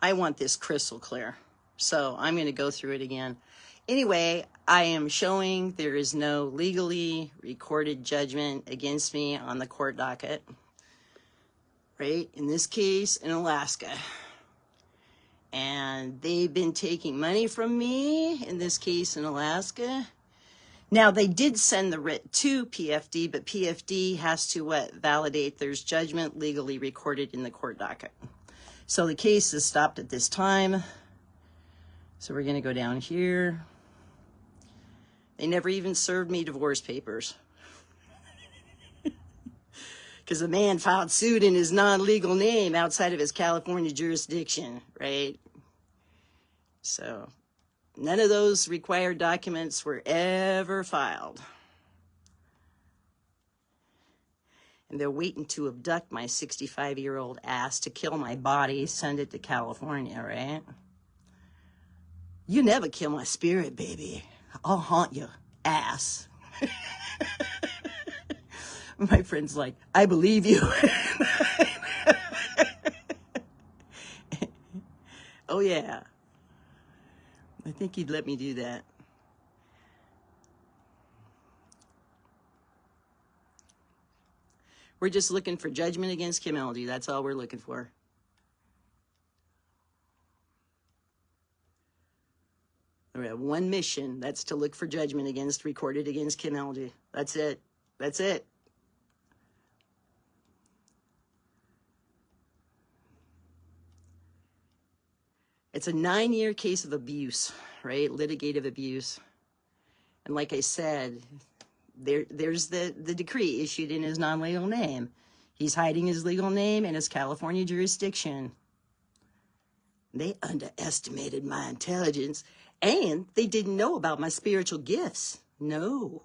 I want this crystal clear. So I'm going to go through it again. Anyway, I am showing there is no legally recorded judgment against me on the court docket, right? In this case, in Alaska. And they've been taking money from me, in this case, in Alaska. Now, they did send the writ to PFD, but PFD has to validate there's judgment legally recorded in the court docket. So the case is stopped at this time. So we're going to go down here. They never even served me divorce papers. Because the man filed suit in his non-legal name outside of his California jurisdiction, right? So none of those required documents were ever filed. And they're waiting to abduct my 65-year-old ass to kill my body, send it to California, right? You never kill my spirit, baby. I'll haunt you, ass. My friend's like, I believe you. Oh, yeah. I think he'd let me do that. We're just looking for judgment against Kim Elgee. That's all we're looking for. We have one mission. That's to look for judgment recorded against Kim Elgee. That's it. That's it. It's a 9-year case of abuse, right? Litigative abuse. And like I said, there's the decree issued in his non-legal name. He's hiding his legal name in his California jurisdiction. They underestimated my intelligence, and they didn't know about my spiritual gifts. No.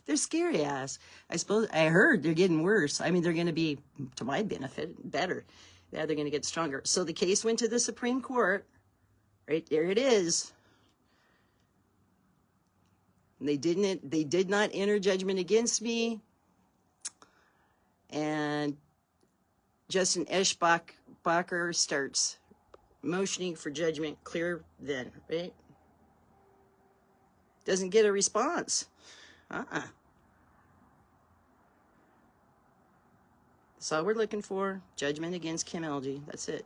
They're scary ass. I heard they're getting worse. I mean, they're going to be, to my benefit, better. Yeah, they're going to get stronger. So the case went to the Supreme Court. Right there it is. And they did not enter judgment against me. And Justin Eschbacher starts motioning for judgment clear then, right? Doesn't get a response. That's all we're looking for. Judgment against Kim Elgee. That's it.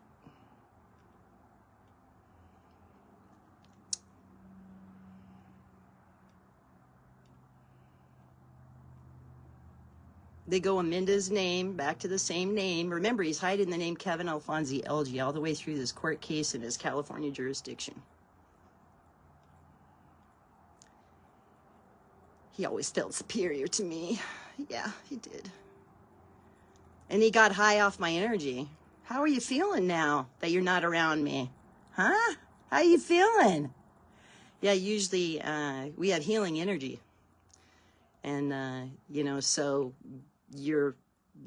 They go amend his name back to the same name. Remember, he's hiding the name Kevin Alfonsi Elgee all the way through this court case in his California jurisdiction. He always felt superior to me. Yeah, he did. And he got high off my energy. How are you feeling now that you're not around me? Huh? How you feeling? Yeah, usually we have healing energy. And, you know, so you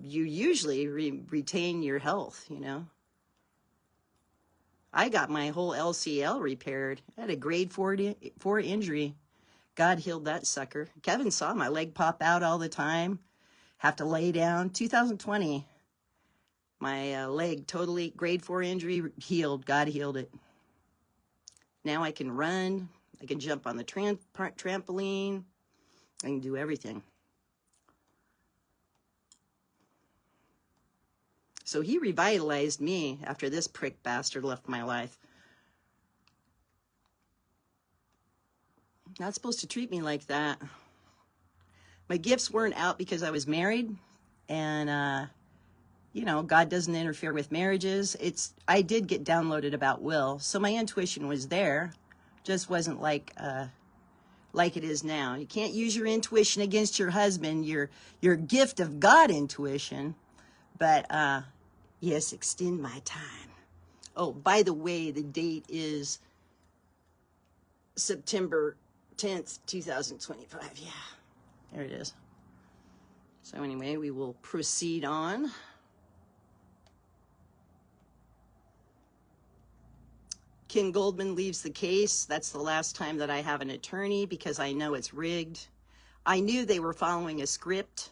usually retain your health, you know. I got my whole LCL repaired. I had a grade 4 injury. God healed that sucker. Kevin saw my leg pop out all the time. Have to lay down. 2020, my leg totally, grade 4 injury healed. God healed it. Now I can run. I can jump on the trampoline. I can do everything. So he revitalized me after this prick bastard left my life. Not supposed to treat me like that. My gifts weren't out because I was married, and you know, God doesn't interfere with marriages. I did get downloaded about will, so my intuition was there, just wasn't like it is now. You can't use your intuition against your husband, your gift of God intuition, but yes, extend my time. Oh, by the way, the date is September 10th, 2025. Yeah. There it is. So anyway, we will proceed on. Ken Goldman leaves the case. That's the last time that I have an attorney because I know it's rigged. I knew they were following a script.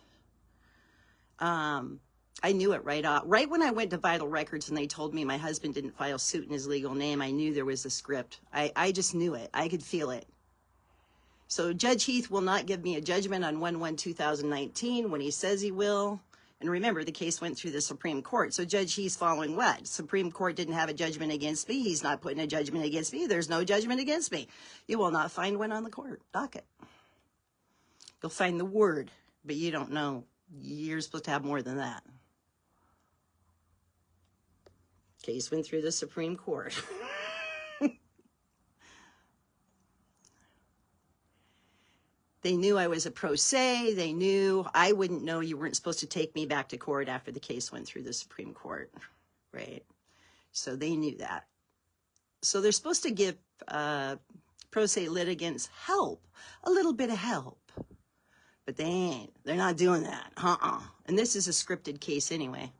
I knew it right off. Right when I went to Vital Records and they told me my husband didn't file suit in his legal name, I knew there was a script. I just knew it. I could feel it. So Judge Heath will not give me a judgment on 1/1/2019 when he says he will. And remember, the case went through the Supreme Court. So Judge Heath's following what? Supreme Court didn't have a judgment against me. He's not putting a judgment against me. There's no judgment against me. You will not find one on the court docket. You'll find the word, but you don't know. You're supposed to have more than that. Case went through the Supreme Court. They knew I was a pro se. They knew I wouldn't know you weren't supposed to take me back to court after the case went through the Supreme Court, right? So they knew that. So they're supposed to give pro se litigants help, a little bit of help. But they ain't. They're not doing that. And this is a scripted case anyway.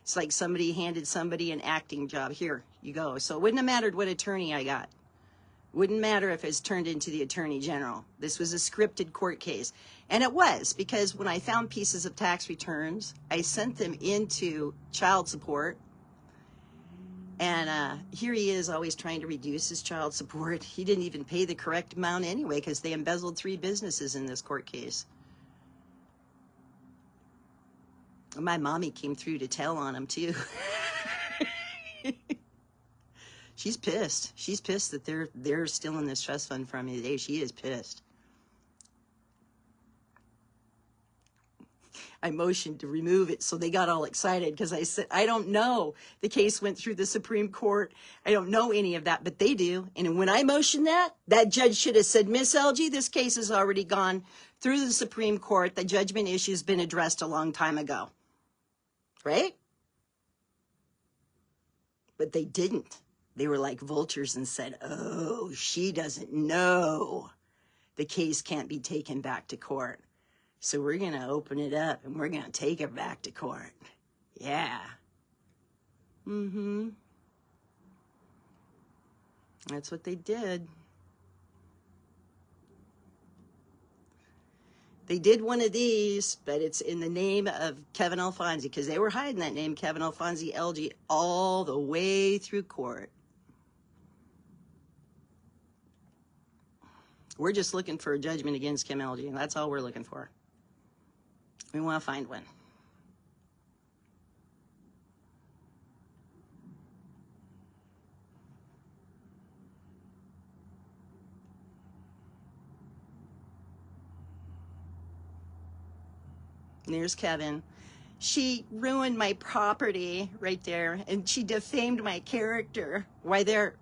It's like somebody handed somebody an acting job. Here, you go. So it wouldn't have mattered what attorney I got. Wouldn't matter if it's turned into the Attorney General. This was a scripted court case. And it was, because when I found pieces of tax returns, I sent them into child support. And here he is always trying to reduce his child support. He didn't even pay the correct amount anyway because they embezzled 3 businesses in this court case. My mommy came through to tell on him too. She's pissed. She's pissed that they're stealing this trust fund from me today. She is pissed. I motioned to remove it, so they got all excited because I said, I don't know. The case went through the Supreme Court. I don't know any of that, but they do. And when I motioned that judge should have said, Miss Elgee, this case has already gone through the Supreme Court. The judgment issue has been addressed a long time ago. Right? But they didn't. They were like vultures and said, oh, she doesn't know. The case can't be taken back to court. So we're going to open it up and we're going to take her back to court. Yeah. That's what they did. They did one of these, but it's in the name of Kevin Alfonsi because they were hiding that name, Kevin Alfonsi Elgee, all the way through court. We're just looking for a judgment against Kim Elgee. That's all we're looking for. We want to find one. And there's Kevin. She ruined my property right there, and she defamed my character. Why they're,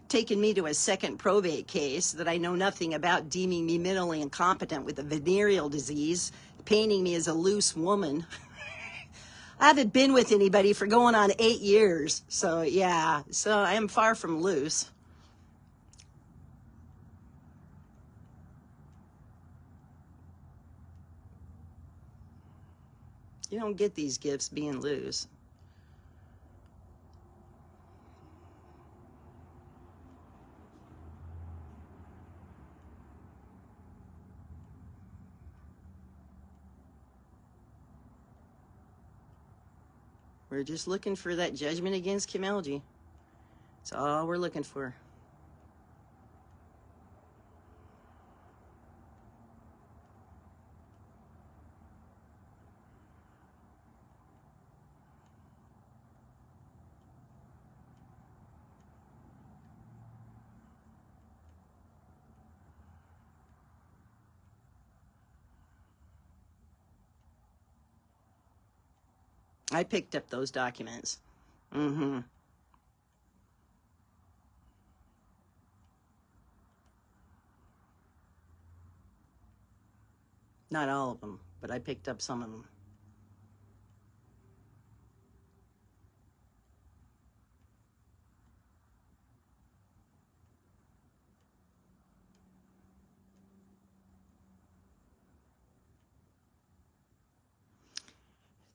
taking me to a second probate case that I know nothing about, deeming me mentally incompetent with a venereal disease, painting me as a loose woman. I haven't been with anybody for going on 8 years. So, yeah, so I am far from loose. You don't get these gifts being loose. We're just looking for that judgment against Kim Elgee. That's all we're looking for. I picked up those documents. Not all of them, but I picked up some of them.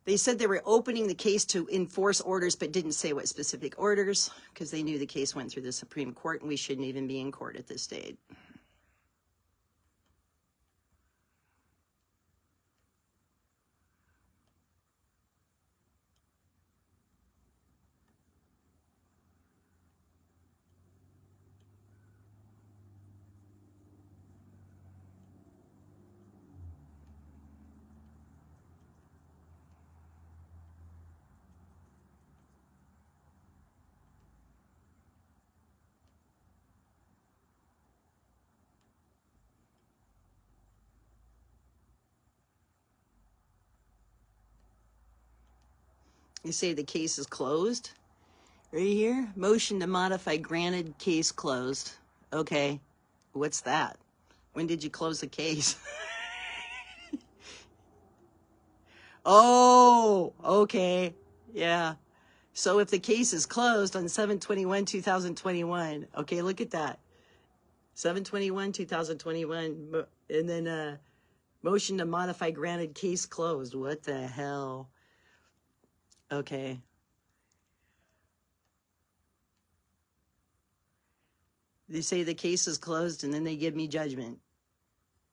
They said they were opening the case to enforce orders, but didn't say what specific orders, because they knew the case went through the Supreme Court and we shouldn't even be in court at this stage. They say the case is closed. Right here, motion to modify granted, case closed. Okay, what's that? When did you close the case? Oh, okay, yeah. So if the case is closed on 7/21/2021, okay, look at that. 7/21/2021, and then motion to modify granted, case closed. What the hell? Okay. They say the case is closed and then they give me judgment,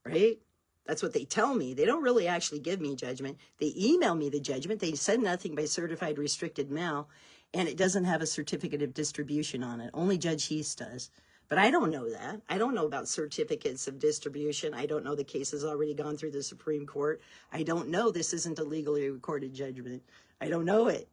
right? That's what they tell me. They don't really actually give me judgment. They email me the judgment. They send nothing by certified restricted mail, and it doesn't have a certificate of distribution on it. Only Judge Heath does. But I don't know that. I don't know about certificates of distribution. I don't know the case has already gone through the Supreme Court. I don't know this isn't a legally recorded judgment. I don't know it.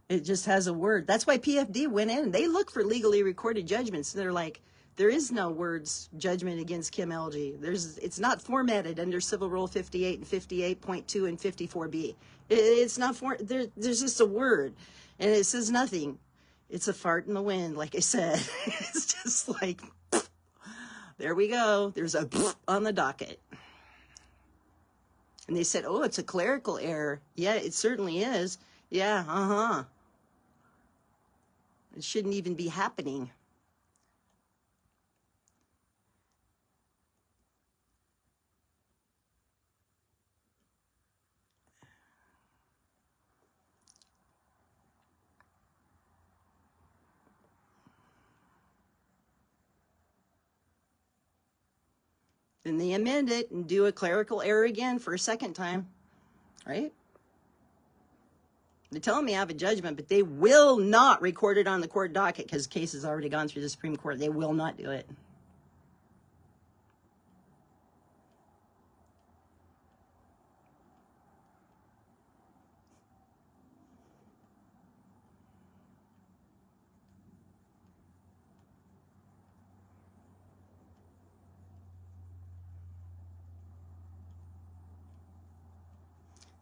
It just has a word. That's why PFD went in. They look for legally recorded judgments. And they're like, there is no words judgment against Kim Elgee. It's not formatted under Civil Rule 58 and 58.2 and 54B. It's not there's just a word, and it says nothing. It's a fart in the wind, like I said. It's just like, there we go. There's a on the docket. And they said, oh, it's a clerical error. Yeah, it certainly is. Yeah, It shouldn't even be happening. Then they amend it and do a clerical error again for a second time, right? They're telling me I have a judgment, but they will not record it on the court docket because the case has already gone through the Supreme Court. They will not do it.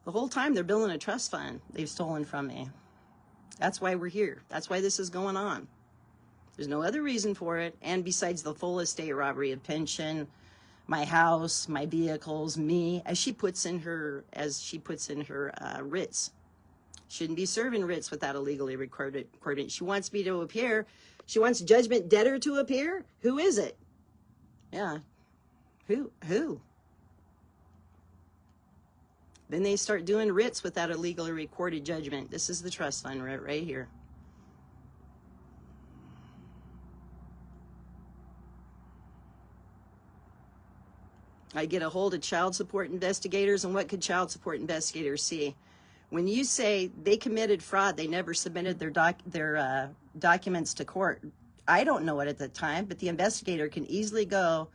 The whole time they're building a trust fund they've stolen from me. That's why we're here. That's why this is going on. There's no other reason for it. And besides the full estate robbery of pension, my house, my vehicles, me, as she puts in her writs. Shouldn't be serving writs without a legally recorded. She wants me to appear. She wants judgment debtor to appear. Who is it? Yeah. Who? Then they start doing writs without a legally recorded judgment. This is the trust fund right here. I get a hold of child support investigators, and what could child support investigators see? When you say they committed fraud, they never submitted their documents to court. I don't know it at the time, but the investigator can easily go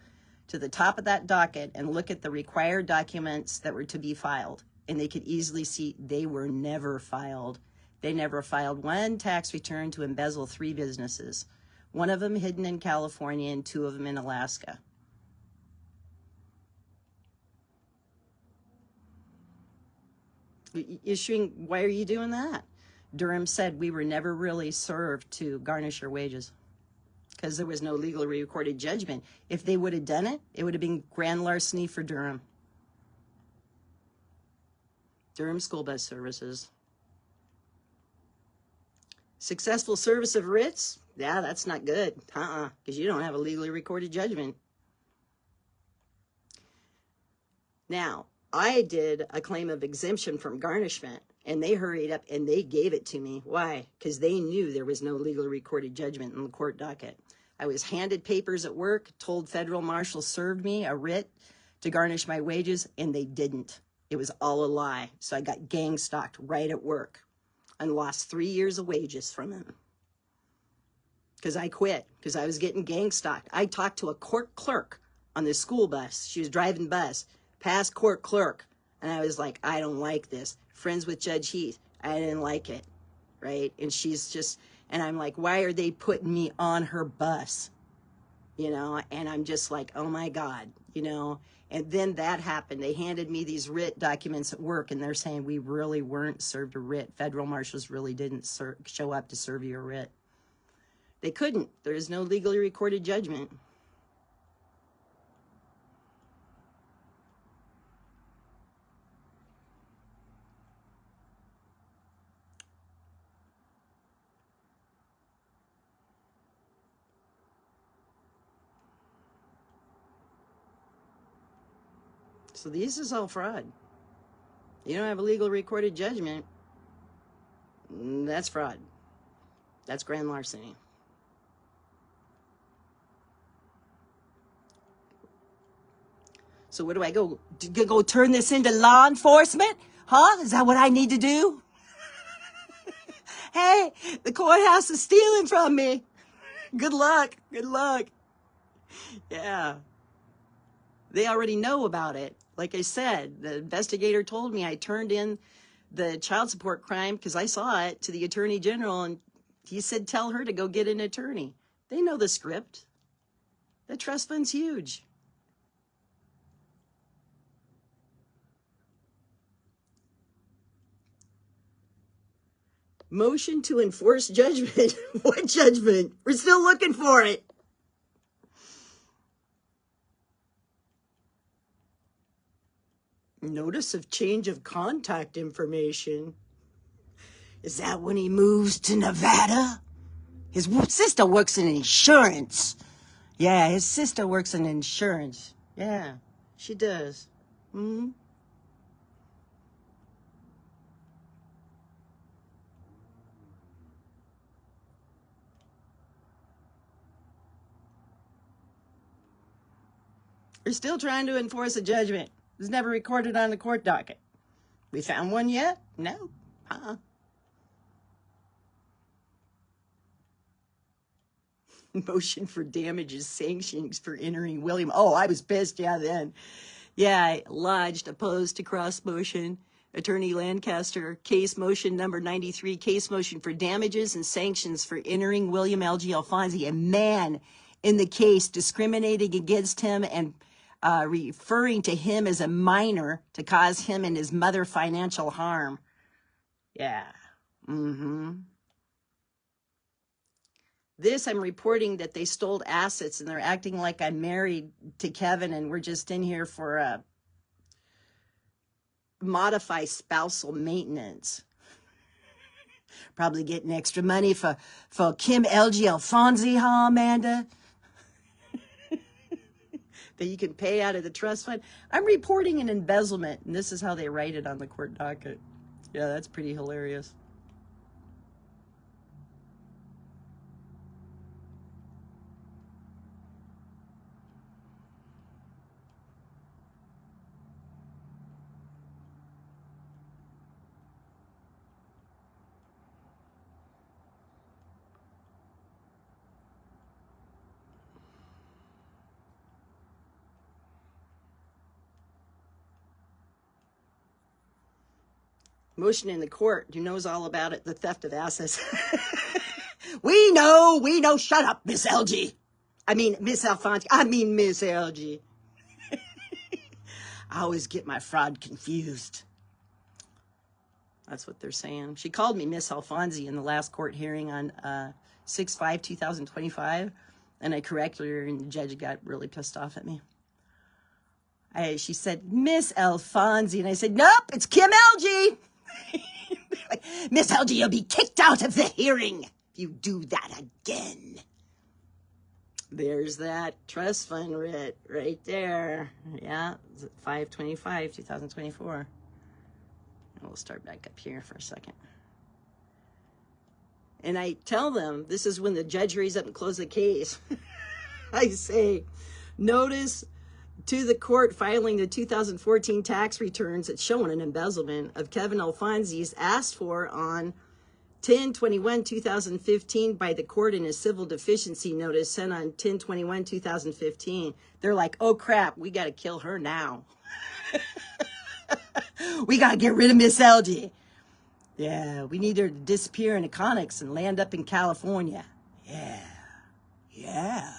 to the top of that docket and look at the required documents that were to be filed. And they could easily see they were never filed. They never filed one tax return to embezzle 3 businesses. One of them hidden in California and 2 of them in Alaska. Why are you doing that? Durham said we were never really served to garnish your wages because there was no legally recorded judgment. If they would have done it, it would have been grand larceny for Durham. Durham School Bus Services. Successful service of writs? Yeah, that's not good. Because you don't have a legally recorded judgment. Now, I did a claim of exemption from garnishment, and they hurried up and they gave it to me. Why? Because they knew there was no legally recorded judgment in the court docket. I was handed papers at work, told federal marshals served me a writ to garnish my wages, and they didn't. It was all a lie. So I got gang stalked right at work and lost 3 years of wages from him. Because I quit, because I was getting gang stalked. I talked to a court clerk on the school bus. She was driving bus. Past court clerk, and I was like, I don't like this. Friends with Judge Heath, I didn't like it, right? And she's just, and I'm like, why are they putting me on her bus? you know, and I'm just like, oh my God, you know. And then that happened. They handed me these writ documents at work, and they're saying we really weren't served a writ. Federal marshals really didn't show up to serve you a writ. They couldn't. There is no legally recorded judgment. So this is all fraud. You don't have a legal recorded judgment. That's fraud. That's grand larceny. So what do I go? Go turn this into law enforcement? Huh? Is that what I need to do? Hey, the courthouse is stealing from me. Good luck. Good luck. Yeah. They already know about it. Like I said, the investigator told me I turned in the child support crime because I saw it to the attorney general, and he said, tell her to go get an attorney. They know the script. The trust fund's huge. Motion to enforce judgment. What judgment? We're still looking for it. Notice of change of contact information. Is that when he moves to Nevada? His sister works in insurance. Yeah, his sister works in insurance. Yeah, she does. Mm-hmm. We're still trying to enforce a judgment. It was never recorded on the court docket. We found one yet? No. Motion for damages, sanctions for entering William. Oh, I was pissed, yeah, then. Yeah, I lodged opposed to cross motion. Attorney Lancaster, case motion number 93, case motion for damages and sanctions for entering William Elgee Alfonsi, a man in the case discriminating against him and referring to him as a minor to cause him and his mother financial harm. Yeah. This, I'm reporting that they stole assets and they're acting like I'm married to Kevin and we're just in here for a modify spousal maintenance. Probably getting extra money for Kim Elgee Alfonsi, huh, Amanda? That you can pay out of the trust fund. I'm reporting an embezzlement, and this is how they write it on the court docket. Yeah, that's pretty hilarious. Motion in the court, who knows all about it, the theft of assets. We know, shut up, Miss Elgee. I mean, Miss Alfonsi. I mean, Miss Elgee. I always get my fraud confused. That's what they're saying. She called me Miss Alfonsi in the last court hearing on 6/5/2025, and I corrected her, and the judge got really pissed off at me. She said, Miss Alfonsi, and I said, nope, it's Kim Elgee. Miss Elgee, you'll be kicked out of the hearing if you do that again. There's that trust fund writ right there. Yeah, 5/25/2024. We'll start back up here for a second. And I tell them, this is when the judge hurries up and closes the case. I say, notice to the court filing the 2014 tax returns that's showing an embezzlement of Kevin Alfonsi's asked for on 10/21/2015 by the court in a civil deficiency notice sent on 10/21/2015. They're like, oh crap, we got to kill her now. We got to get rid of Miss Elgee. Yeah, we need her to disappear in Econics and land up in California. Yeah.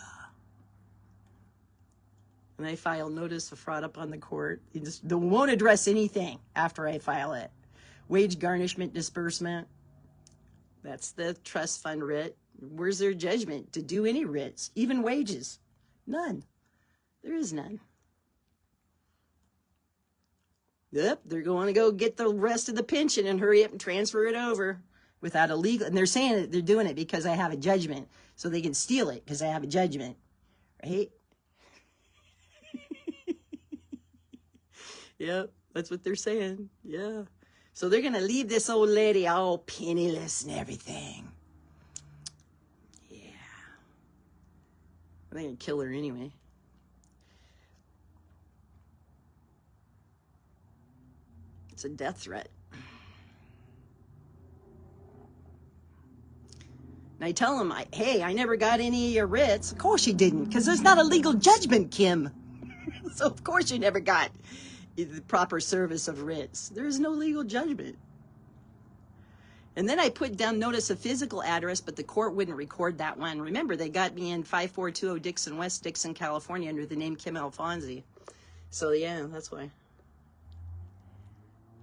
And I file notice of fraud upon the court. They won't address anything after I file it. Wage garnishment disbursement. That's the trust fund writ. Where's their judgment to do any writs, even wages? None. There is none. Yep, they're going to go get the rest of the pension and hurry up and transfer it over without a legal. And they're saying that they're doing it because I have a judgment, so they can steal it because I have a judgment, right? Yep, that's what they're saying. Yeah. So they're going to leave this old lady all penniless and everything. Yeah. They're going to kill her anyway. It's a death threat. And I tell them, hey, I never got any of your writs. Of course you didn't, because there's not a legal judgment, Kim. So of course you never got the proper service of writs. There is no legal judgment. And then I put down notice of physical address, but the court wouldn't record that one. Remember, they got me in 5420 Dixon West, Dixon, California, under the name Kim Elgee. So yeah, that's why.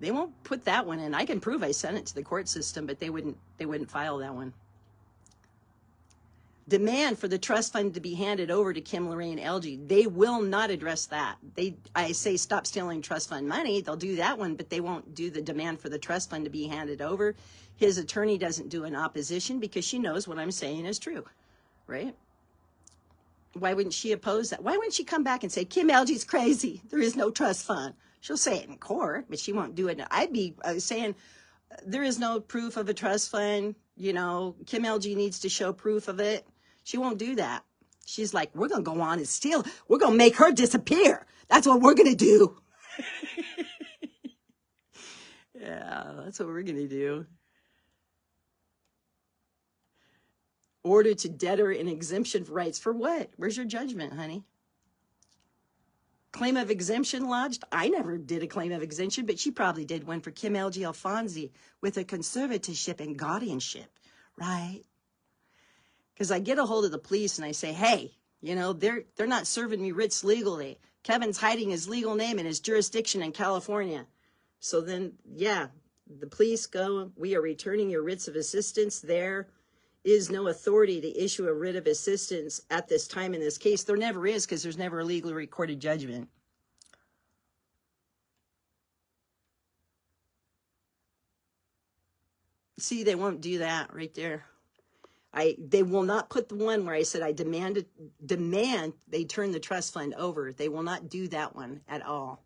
They won't put that one in. I can prove I sent it to the court system, but they wouldn't file that one. Demand for the trust fund to be handed over to Kim Elgee. They will not address that. I say stop stealing trust fund money. They'll do that one, but they won't do the demand for the trust fund to be handed over. His attorney doesn't do an opposition because she knows what I'm saying is true, right? Why wouldn't she oppose that? Why wouldn't she come back and say, Kim Elgee's crazy. There is no trust fund. She'll say it in court, but she won't do it. I'd be saying there is no proof of a trust fund. You know, Kim Elgee needs to show proof of it. She won't do that. She's like, we're going to go on and steal. We're going to make her disappear. That's what we're going to do. Yeah, that's what we're going to do. Order to debtor an exemption for rights. For what? Where's your judgment, honey? Claim of exemption lodged? I never did a claim of exemption, but she probably did one for Kim Elgee with a conservatorship and guardianship, right? Because I get a hold of the police and I say, hey, you know, they're not serving me writs legally. Kevin's hiding his legal name in his jurisdiction in California. So then, yeah, the police go, we are returning your writs of assistance. There is no authority to issue a writ of assistance at this time in this case. There never is, because there's never a legally recorded judgment. See, they won't do that right there. They will not put the one where I said I demand they turn the trust fund over. They will not do that one at all.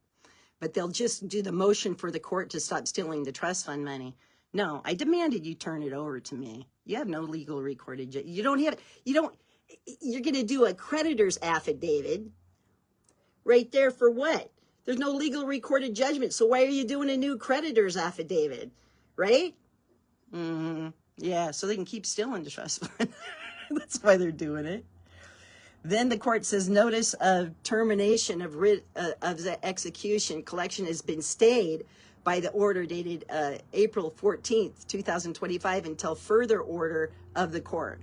But they'll just do the motion for the court to stop stealing the trust fund money. No, I demanded you turn it over to me. You have no legal recorded. You're going to do a creditor's affidavit right there for what? There's no legal recorded judgment. So why are you doing a new creditor's affidavit? Right? Mm-hmm. Yeah, so they can keep stealing the trust fund. That's why they're doing it. Then the court says notice of termination of writ of the execution collection has been stayed by the order dated April 14th, 2025 until further order of the court.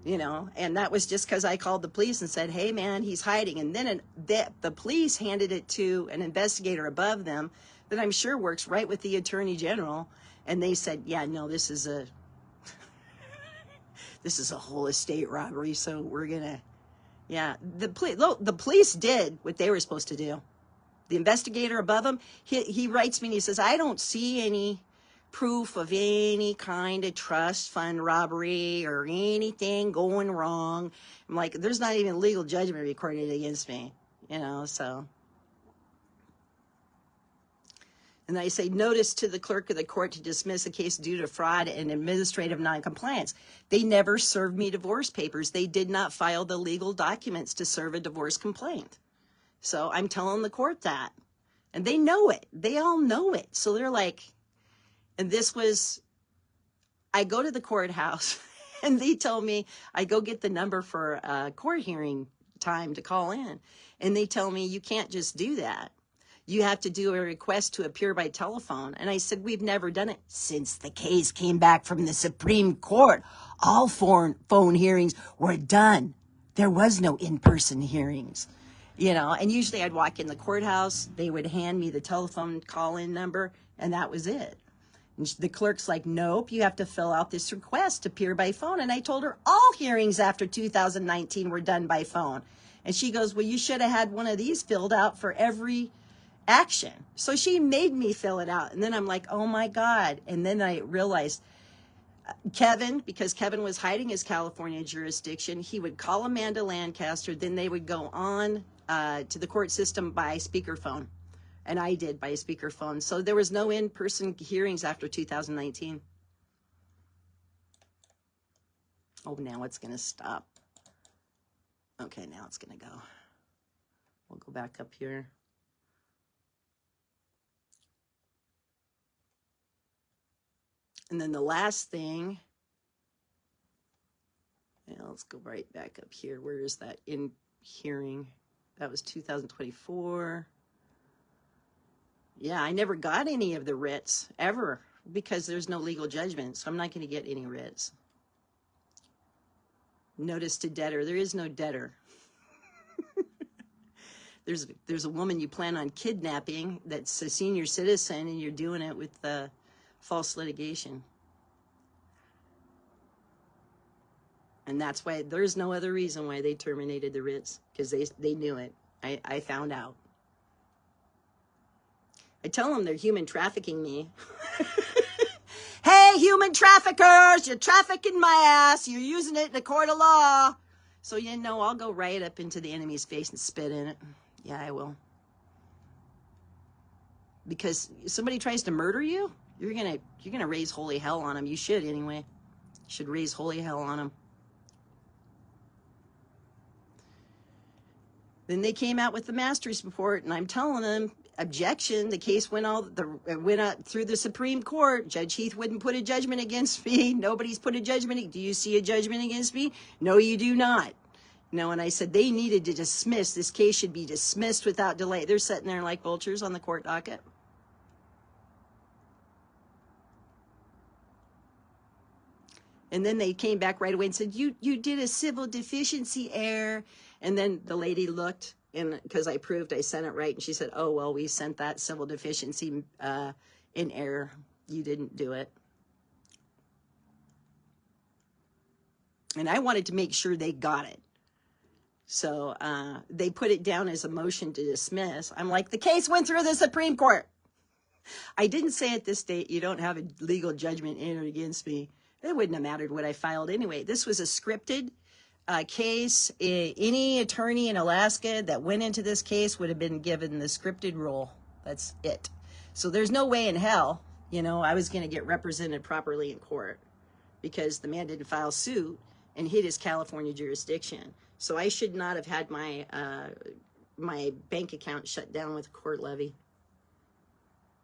You know, and that was just because I called the police and said, hey, man, he's hiding. And then the police handed it to an investigator above them that I'm sure works right with the attorney general. And they said, yeah, no, this is a whole estate robbery. So we're going to, yeah, the police did what they were supposed to do. The investigator above him, he writes me and he says, I don't see any proof of any kind of trust fund robbery or anything going wrong. I'm like, there's not even legal judgment recorded against me, you know, so. And I say, notice to the clerk of the court to dismiss a case due to fraud and administrative noncompliance. They never served me divorce papers. They did not file the legal documents to serve a divorce complaint. So I'm telling the court that. And they know it. They all know it. So they're like, and this was, I go to the courthouse and they tell me, I go get the number for a court hearing time to call in. And they tell me, you can't just do that. You have to do a request to appear by telephone. And I said, we've never done it. Since the case came back from the Supreme Court, all phone hearings were done. There was no in-person hearings. you know, and usually I'd walk in the courthouse, they would hand me the telephone call-in number, and that was it. And the clerk's like, nope, you have to fill out this request to appear by phone. And I told her all hearings after 2019 were done by phone. And she goes, well, you should have had one of these filled out for every action. So she made me fill it out. And then I'm like, oh my God. And then I realized Kevin, because Kevin was hiding his California jurisdiction, he would call Amanda Lancaster, then they would go on to the court system by speakerphone. And I did by speakerphone. So there was no in-person hearings after 2019. Oh, now it's going to stop. Okay, now it's going to go. We'll go back up here. And then the last thing, yeah, let's go right back up here. Where is that in hearing? That was 2024. Yeah, I never got any of the writs ever because there's no legal judgment. So I'm not going to get any writs. Notice to debtor. There is no debtor. There's a woman you plan on kidnapping that's a senior citizen and you're doing it with false litigation. And that's why there's no other reason why they terminated the writs, because they knew it. I found out. I tell them they're human trafficking me. Hey, human traffickers, you're trafficking my ass. You're using it in a court of law. So, you know, I'll go right up into the enemy's face and spit in it. Yeah, I will. Because if somebody tries to murder you, you're gonna raise holy hell on them. You should anyway. You should raise holy hell on them. Then they came out with the master's report, and I'm telling them, objection. The case went up through the Supreme Court. Judge Heath wouldn't put a judgment against me. Nobody's put a judgment. Do you see a judgment against me? No, you do not. No, and I said they needed to dismiss. This case should be dismissed without delay. They're sitting there like vultures on the court docket. And then they came back right away and said, you did a civil deficiency error. And then the lady looked, and because I proved I sent it right, and she said, oh, well, we sent that civil deficiency in error. You didn't do it. And I wanted to make sure they got it. So they put it down as a motion to dismiss. I'm like, the case went through the Supreme Court. I didn't say at this date, you don't have a legal judgment entered against me. It wouldn't have mattered what I filed anyway. This was a scripted case. Any attorney in Alaska that went into this case would have been given the scripted role. That's it. So there's no way in hell, you know, I was going to get represented properly in court because the man didn't file suit and hid his California jurisdiction. So I should not have had my my bank account shut down with a court levy.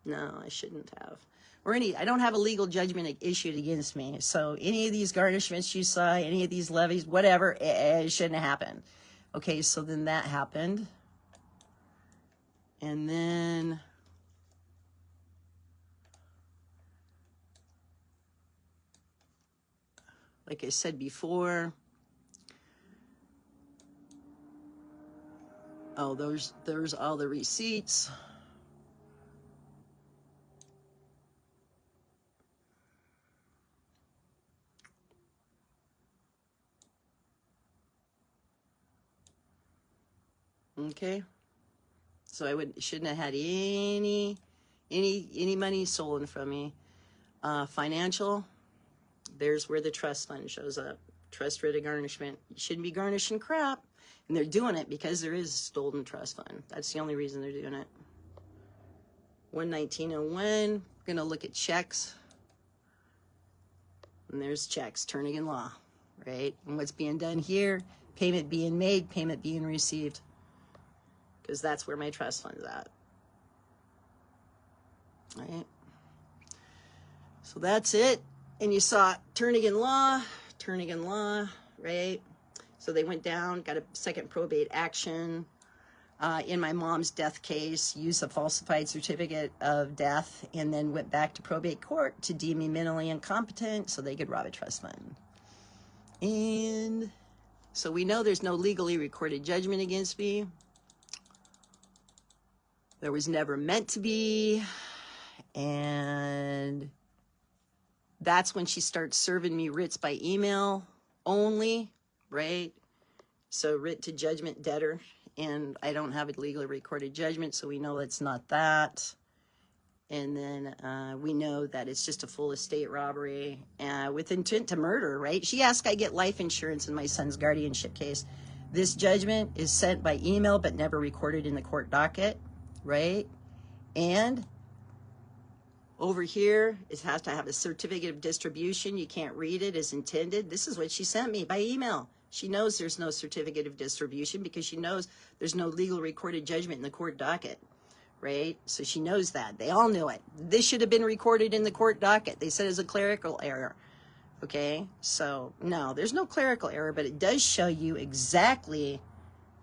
No, I shouldn't have. I don't have a legal judgment issued against me. So any of these garnishments you saw, any of these levies, whatever, it shouldn't have happened. Okay, so then that happened. And then like I said before, oh, there's all the receipts. Okay, so I shouldn't have had any money stolen from me. Financial, there's where the trust fund shows up. Trust writ of garnishment. You shouldn't be garnishing crap, and they're doing it because there is a stolen trust fund. That's the only reason they're doing it. 11901. We're gonna look at checks, and there's checks. Turnigan law, right? And what's being done here? Payment being made, payment being received. Because that's where my trust fund's at. All right. So that's it. And you saw Turnigan law, right? So they went down, got a second probate action in my mom's death case, used a falsified certificate of death, and then went back to probate court to deem me mentally incompetent so they could rob a trust fund. And so we know there's no legally recorded judgment against me. There was never meant to be. And that's when she starts serving me writs by email only, right? So writ to judgment debtor, and I don't have a legally recorded judgment, so we know it's not that. And then we know that it's just a full estate robbery with intent to murder, right? She asked I get life insurance in my son's guardianship case. This judgment is sent by email but never recorded in the court docket, right? And over here, it has to have a certificate of distribution. You can't read it as intended. This is what she sent me by email. She knows there's no certificate of distribution because she knows there's no legal recorded judgment in the court docket, right? So she knows that. They all knew it. This should have been recorded in the court docket. They said it's a clerical error, okay? So, no, there's no clerical error, but it does show you exactly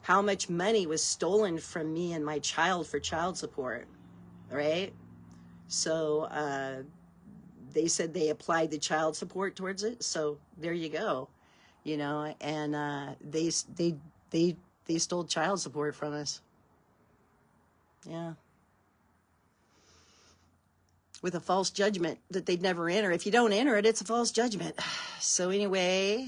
how much money was stolen from me and my child for child support, right? So they said they applied the child support towards it. So there you go, you know, and they stole child support from us. Yeah. With a false judgment that they'd never enter. If you don't enter it, it's a false judgment. So anyway,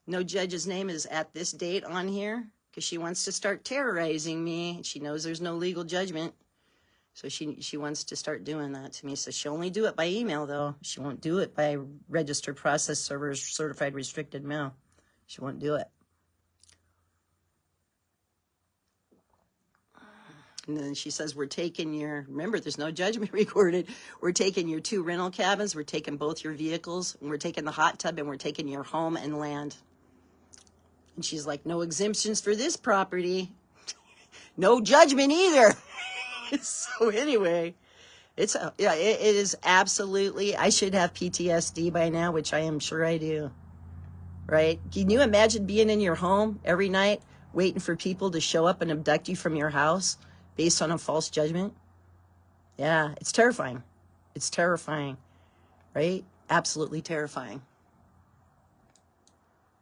no judge's name is at this date on here because she wants to start terrorizing me. She knows there's no legal judgment. So she wants to start doing that to me. So she'll only do it by email, though. She won't do it by registered process servers, certified restricted mail. She won't do it. And then she says, we're taking your, remember, there's no judgment recorded. We're taking your 2 rental cabins. We're taking both your vehicles. And we're taking the hot tub. And we're taking your home and land. And she's like, no exemptions for this property. No judgment either. So anyway, it is absolutely, I should have PTSD by now, which I am sure I do, right? Can you imagine being in your home every night, waiting for people to show up and abduct you from your house based on a false judgment? Yeah, it's terrifying. It's terrifying, right? Absolutely terrifying.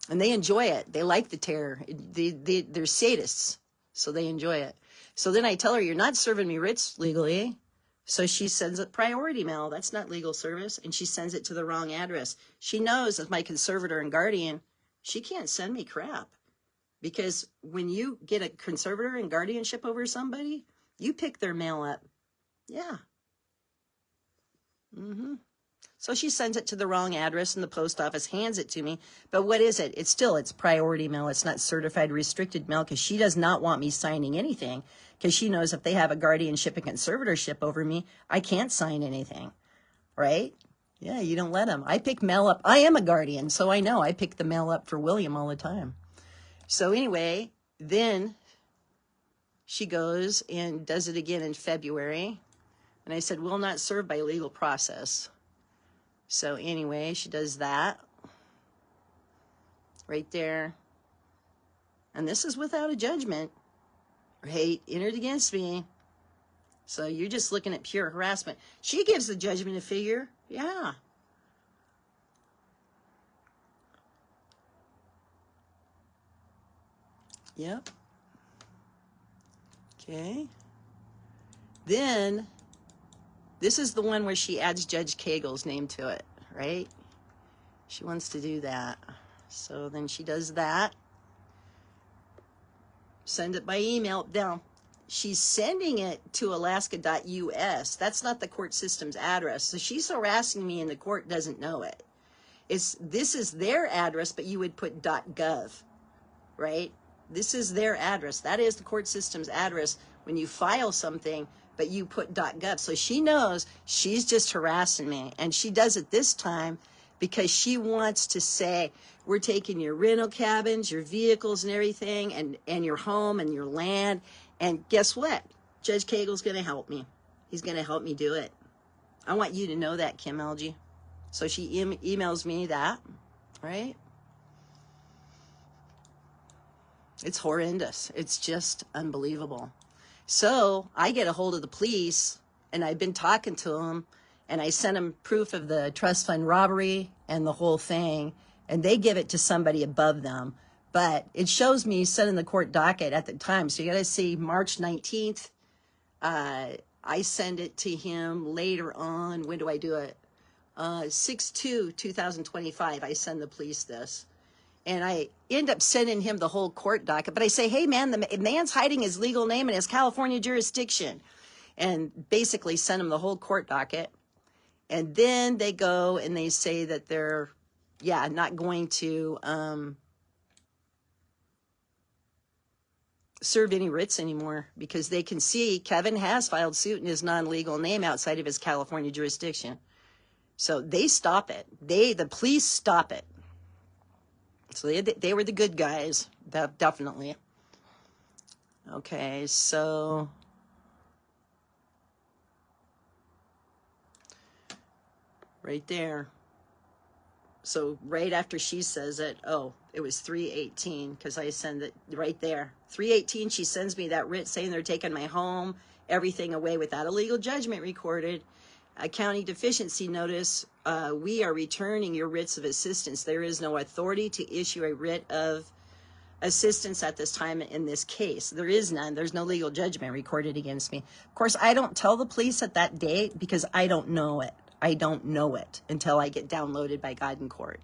And they enjoy it. They like the terror. They're sadists, so they enjoy it. So then I tell her, you're not serving me writs legally. So she sends a priority mail. That's not legal service. And she sends it to the wrong address. She knows as my conservator and guardian, she can't send me crap. Because when you get a conservator and guardianship over somebody, you pick their mail up. Yeah. Mm-hmm. So she sends it to the wrong address and the post office hands it to me. But what is it? It's priority mail. It's not certified restricted mail because she does not want me signing anything because she knows if they have a guardianship and conservatorship over me, I can't sign anything, right? Yeah, you don't let them. I pick mail up. I am a guardian, so I know I pick the mail up for William all the time. So anyway, then she goes and does it again in February. And I said, will not serve by legal process. So anyway, she does that right there. And this is without a judgment, right? Entered against me. So you're just looking at pure harassment. She gives the judgment a figure. Yeah. Yep. Okay. Then this is the one where she adds Judge Cagle's name to it, right? She wants to do that. So then she does that. Send it by email. Now, she's sending it to alaska.us. That's not the court system's address. So she's harassing me and the court doesn't know it. This is their address, but you would put .gov, right? This is their address. That is the court system's address when you file something, but you put .gov. So she knows she's just harassing me. And she does it this time because she wants to say, we're taking your rental cabins, your vehicles and everything, and your home and your land. And guess what? Judge Cagle's going to help me. He's going to help me do it. I want you to know that, Kim Elgee. So she emails me that, right? It's horrendous. It's just unbelievable. So I get a hold of the police, and I've been talking to them, and I sent them proof of the 'the trust fund robbery and the whole thing, and they give it to somebody above them. But But it shows me sending the court docket at the time. So you got to see March 19th. I send it to him later on. When do I do it? 6/2/2025. I send the police this. And I end up sending him the whole court docket. But I say, hey, man, the man's hiding his legal name in his California jurisdiction. And basically send him the whole court docket. And then they go and they say that they're, yeah, not going to serve any writs anymore because they can see Kevin has filed suit in his non-legal name outside of his California jurisdiction. So they stop it. The police stop it. So they were the good guys, definitely. Okay, so right there. So right after she says it, oh, it was 3/18 because I send it right there. 3/18, she sends me that writ saying they're taking my home, everything away without a legal judgment recorded. A county deficiency notice. We are returning your writs of assistance. There is no authority to issue a writ of assistance at this time in this case. There is none. There's no legal judgment recorded against me. Of course, I don't tell the police at that date because I don't know it. I don't know it until I get downloaded by God in court.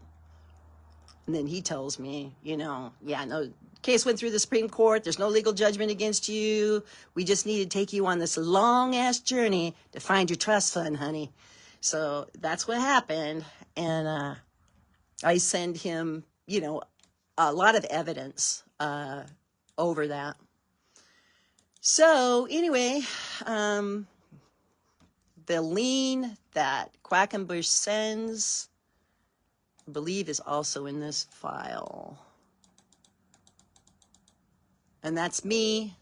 And then he tells me, you know, yeah, no, case went through the Supreme Court. There's no legal judgment against you. We just need to take you on this long-ass journey to find your trust fund, honey. So that's what happened. And I send him, you know, a lot of evidence over that. So anyway, the lien that Quackenbush sends, I believe, is also in this file. And that's me.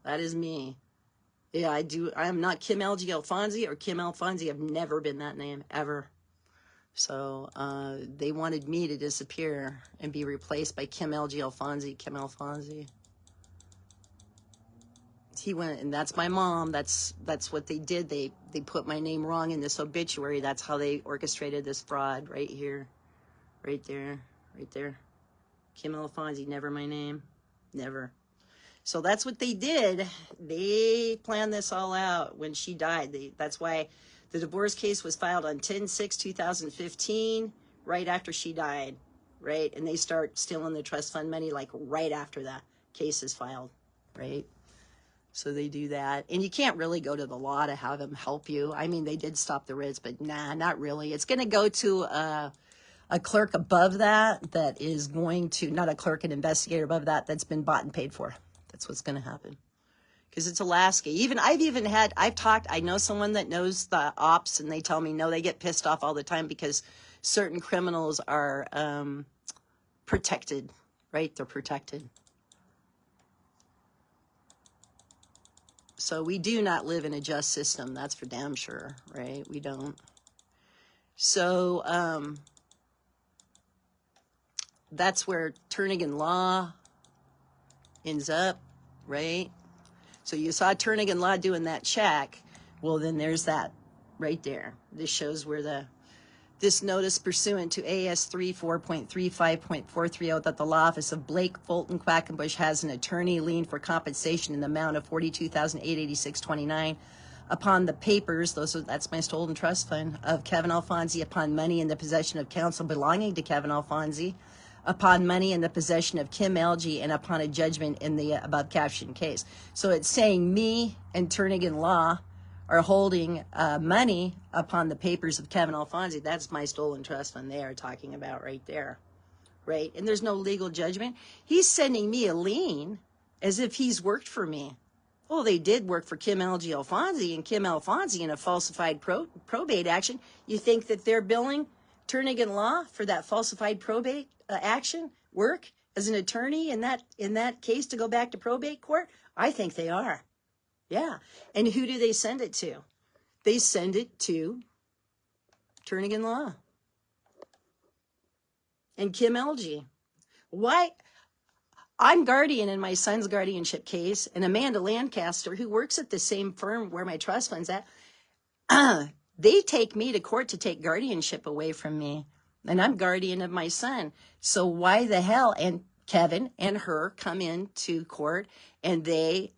That is me. Yeah, I do. I am not Kim Elgee Alfonsi or Kim Alfonsi. I've never been that name, ever. So they wanted me to disappear and be replaced by Kim Elgee Alfonsi, Kim Alfonsi. He went, and that's my mom. That's what they did. They put my name wrong in this obituary. That's how they orchestrated this fraud right here. Right there. Right there. Kim Alfonsi, never my name. Never. So that's what they did. They planned this all out when she died. That's why the divorce case was filed on 10/6/2015, right after she died, right? And they start stealing the trust fund money like right after that case is filed, right? So they do that. And you can't really go to the law to have them help you. I mean, they did stop the writs, but nah, not really. It's going to go to a clerk above that is going to, not a clerk, an investigator above that's been bought and paid for. That's what's going to happen. Because it's Alaska. I know someone that knows the ops, and they tell me, no, they get pissed off all the time because certain criminals are protected, right? They're protected. So we do not live in a just system. That's for damn sure, right? We don't. So that's where Turnagain Law ends up, right? So you saw Turnagain Law doing that check. Well, then there's that right there. This shows where this notice pursuant to AS 34.35.430 that the law office of Blake, Fulton, Quackenbush has an attorney lien for compensation in the amount of $42,886.29 upon the papers, that's my stolen trust fund, of Kevin Alfonsi, upon money in the possession of counsel belonging to Kevin Alfonsi, upon money in the possession of Kim Elgee, and upon a judgment in the above captioned case. So it's saying me and Turnagain Law are holding money upon the papers of Kevin Alfonsi. That's my stolen trust fund they are talking about right there, right? And there's no legal judgment. He's sending me a lien as if he's worked for me. Well, they did work for Kim Elgee Alfonsi and Kim Alfonsi in a falsified probate action. You think that they're billing Turnagain Law for that falsified probate action work as an attorney in that case to go back to probate court? I think they are. Yeah. And who do they send it to? They send it to Turnagain Law and Kim Elgee. Why? I'm guardian in my son's guardianship case, and Amanda Lancaster, who works at the same firm where my trust fund's at, they take me to court to take guardianship away from me, and I'm guardian of my son. So why the hell? And Kevin and her come into court and they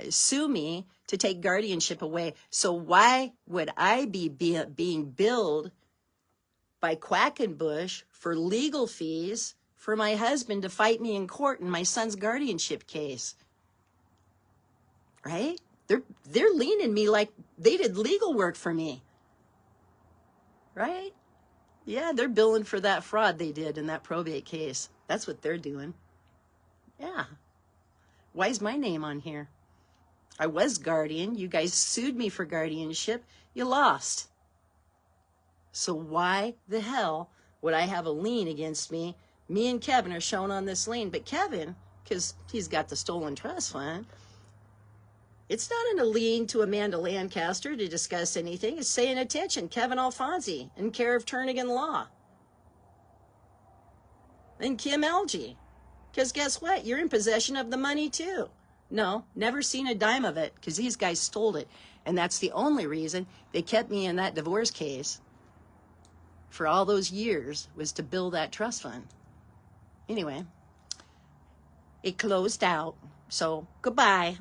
sue me to take guardianship away. So why would I be being billed by Quackenbush for legal fees for my husband to fight me in court in my son's guardianship case? Right? They're leaning me like they did legal work for me. Right? Yeah, they're billing for that fraud they did in that probate case. That's what they're doing. Yeah. Why is my name on here? I was guardian. You guys sued me for guardianship. You lost. So why the hell would I have a lien against me? Me and Kevin are shown on this lien. But Kevin, because he's got the stolen trust fund, it's not in a lien to Amanda Lancaster to discuss anything. It's saying, attention, Kevin Alfonsi, in care of Turnagain Law. And Kim Elgee. Because guess what? You're in possession of the money too. No, never seen a dime of it because these guys stole it. And that's the only reason they kept me in that divorce case for all those years, was to build that trust fund. Anyway, it closed out. So goodbye.